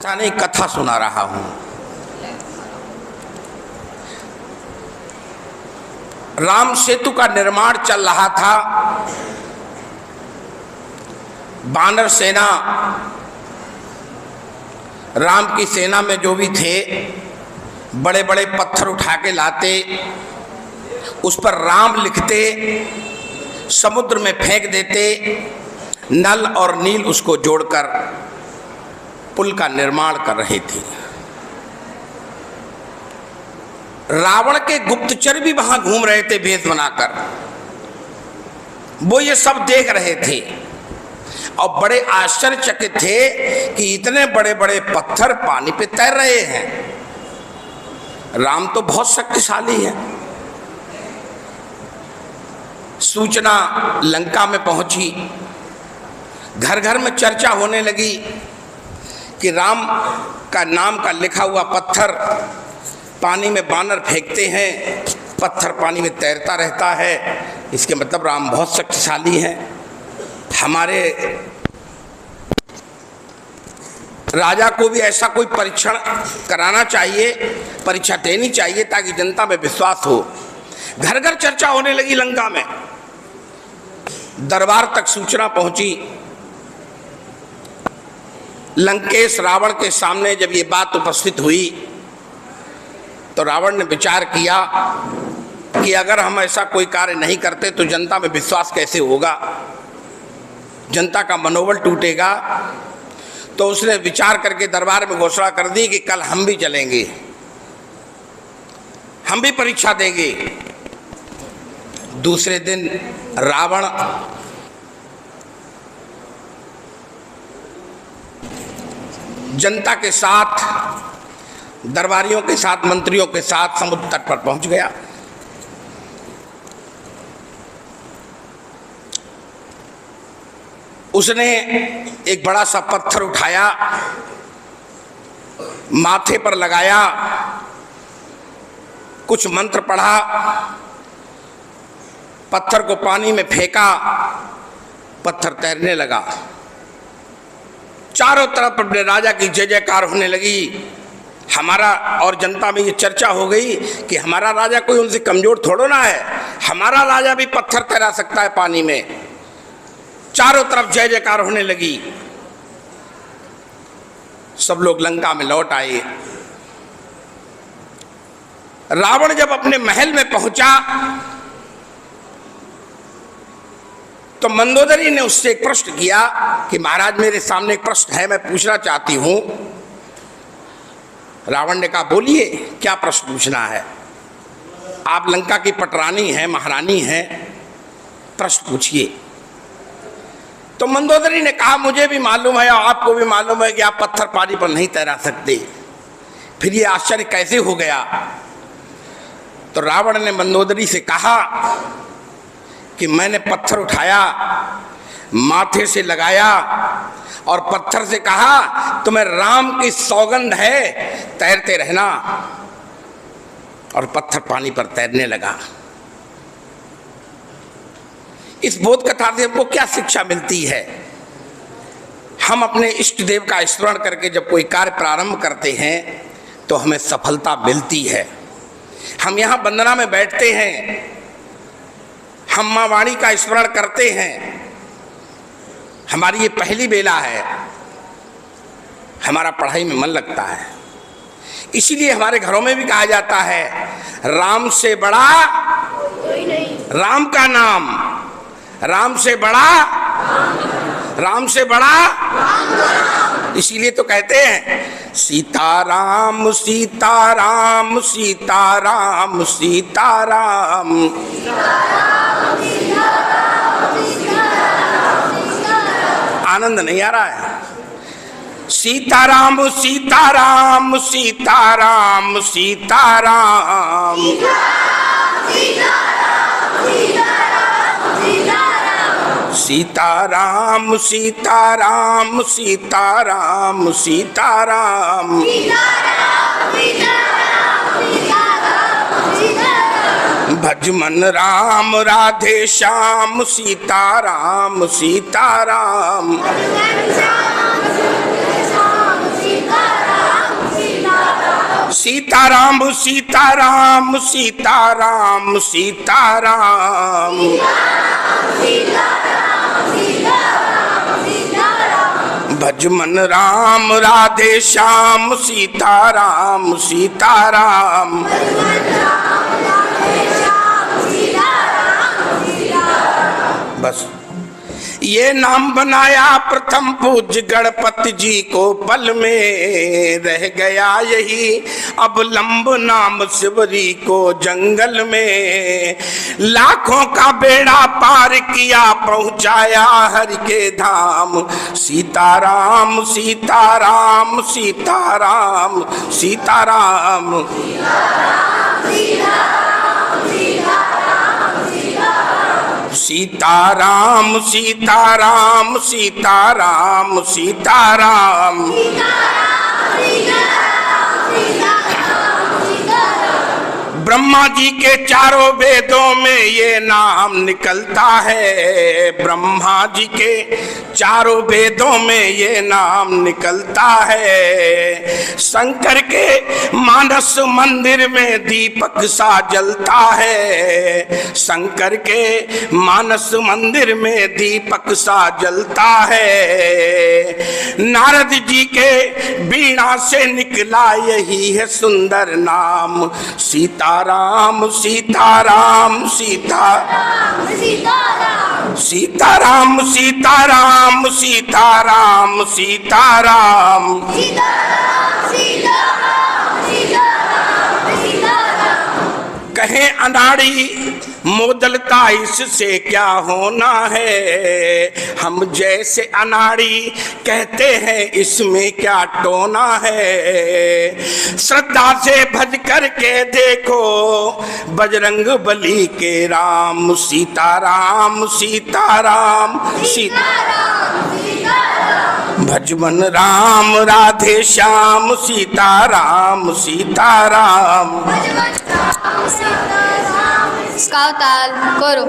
कथा नहीं, कथा सुना रहा हूं। राम सेतु का निर्माण चल रहा था। वानर सेना, राम की सेना में जो भी थे, बड़े बड़े पत्थर उठा के लाते, उस पर राम लिखते, समुद्र में फेंक देते। नल और नील उसको जोड़कर पुल का निर्माण कर रहे थे। रावण के गुप्तचर भी वहां घूम रहे थे भेष बनाकर। वो ये सब देख रहे थे और बड़े आश्चर्यचकित थे कि इतने बड़े बड़े पत्थर पानी पे तैर रहे हैं। राम तो बहुत शक्तिशाली है। सूचना लंका में पहुंची, घर घर में चर्चा होने लगी कि राम का नाम का लिखा हुआ पत्थर पानी में वानर फेंकते हैं, पत्थर पानी में तैरता रहता है, इसके मतलब राम बहुत शक्तिशाली हैं। हमारे राजा को भी ऐसा कोई परीक्षण कराना चाहिए, परीक्षा देनी चाहिए ताकि जनता में विश्वास हो। घर घर चर्चा होने लगी लंका में। दरबार तक सूचना पहुंची। लंकेश रावण के सामने जब ये बात उपस्थित हुई तो रावण ने विचार किया कि अगर हम ऐसा कोई कार्य नहीं करते तो जनता में विश्वास कैसे होगा, जनता का मनोबल टूटेगा। तो उसने विचार करके दरबार में घोषणा कर दी कि कल हम भी चलेंगे, हम भी परीक्षा देंगे। दूसरे दिन रावण जनता के साथ, दरबारियों के साथ, मंत्रियों के साथ समुद्र तट पर पहुंच गया। उसने एक बड़ा सा पत्थर उठाया, माथे पर लगाया, कुछ मंत्र पढ़ा, पत्थर को पानी में फेंका, पत्थर तैरने लगा। चारों तरफ अपने राजा की जय जयकार होने लगी। हमारा और जनता में ये चर्चा हो गई कि हमारा राजा कोई उनसे कमजोर थोड़ा ना है, हमारा राजा भी पत्थर तैरा सकता है पानी में। चारों तरफ जय जयकार होने लगी। सब लोग लंका में लौट आए। रावण जब अपने महल में पहुंचा तो मंदोदरी ने उससे एक प्रश्न किया कि महाराज मेरे सामने एक प्रश्न है, मैं पूछना चाहती हूं। रावण ने कहा बोलिए, क्या प्रश्न पूछना है? आप लंका की पटरानी हैं, महारानी हैं, प्रश्न पूछिए। तो मंदोदरी ने कहा मुझे भी मालूम है और आपको भी मालूम है कि आप पत्थर पानी पर नहीं तैरा सकते, फिर ये आश्चर्य कैसे हो गया? तो रावण ने मंदोदरी से कहा कि मैंने पत्थर उठाया, माथे से लगाया और पत्थर से कहा तुम्हें राम की सौगंध है, तैरते रहना, और पत्थर पानी पर तैरने लगा। इस बोध कथा से हमको क्या शिक्षा मिलती है? हम अपने इष्ट देव का स्मरण करके जब कोई कार्य प्रारंभ करते हैं तो हमें सफलता मिलती है। हम यहाँ वंदना में बैठते हैं, हम माँ वाणी का स्मरण करते हैं, हमारी ये पहली बेला है, हमारा पढ़ाई में मन लगता है। इसीलिए हमारे घरों में भी कहा जाता है राम से बड़ा राम का नाम, राम से बड़ा राम से बड़ा। इसीलिए तो कहते हैं सीताराम सीताराम सीताराम सीताराम। आनंद नहीं आ रहा है? सीताराम सीताराम सीताराम सीताराम। सीताराम सीताराम सीताराम सीताराम। भज मन राम राधे श्याम सीताराम सीताराम। सीताराम सीताराम सीताराम सीताराम। भज मन राम राधे श्याम सीताराम सीताराम। बस ये नाम बनाया प्रथम पूज्य गणपति जी को, पल में रह गया यही अब लंब नाम शिवरी को। जंगल में लाखों का बेड़ा पार किया, पहुंचाया हरि के धाम। सीताराम सीताराम सीताराम सीताराम। सीताराम सीताराम सीताराम सीताराम। ब्रह्मा जी के चारों वेदों में ये नाम निकलता है। ब्रह्मा जी के चारों वेदों में ये नाम निकलता है। शंकर के मानस मंदिर में दीपक सा जलता है। शंकर के मानस मंदिर में दीपक सा जलता है। नारद जी के बीणा से निकला यही है सुंदर नाम। सीताराम सीताराम सीताराम सीताराम सीताराम सीताराम सीताराम। कहे अनाड़ी मोदलता इससे क्या होना है। हम जैसे अनाड़ी कहते हैं इसमें क्या टोना है। श्रद्धा से भज करके देखो बजरंग बली के राम। सीताराम सीताराम सीताराम। भजमन राम राधे श्याम सीताराम सीताराम। स्काउट ताल करो।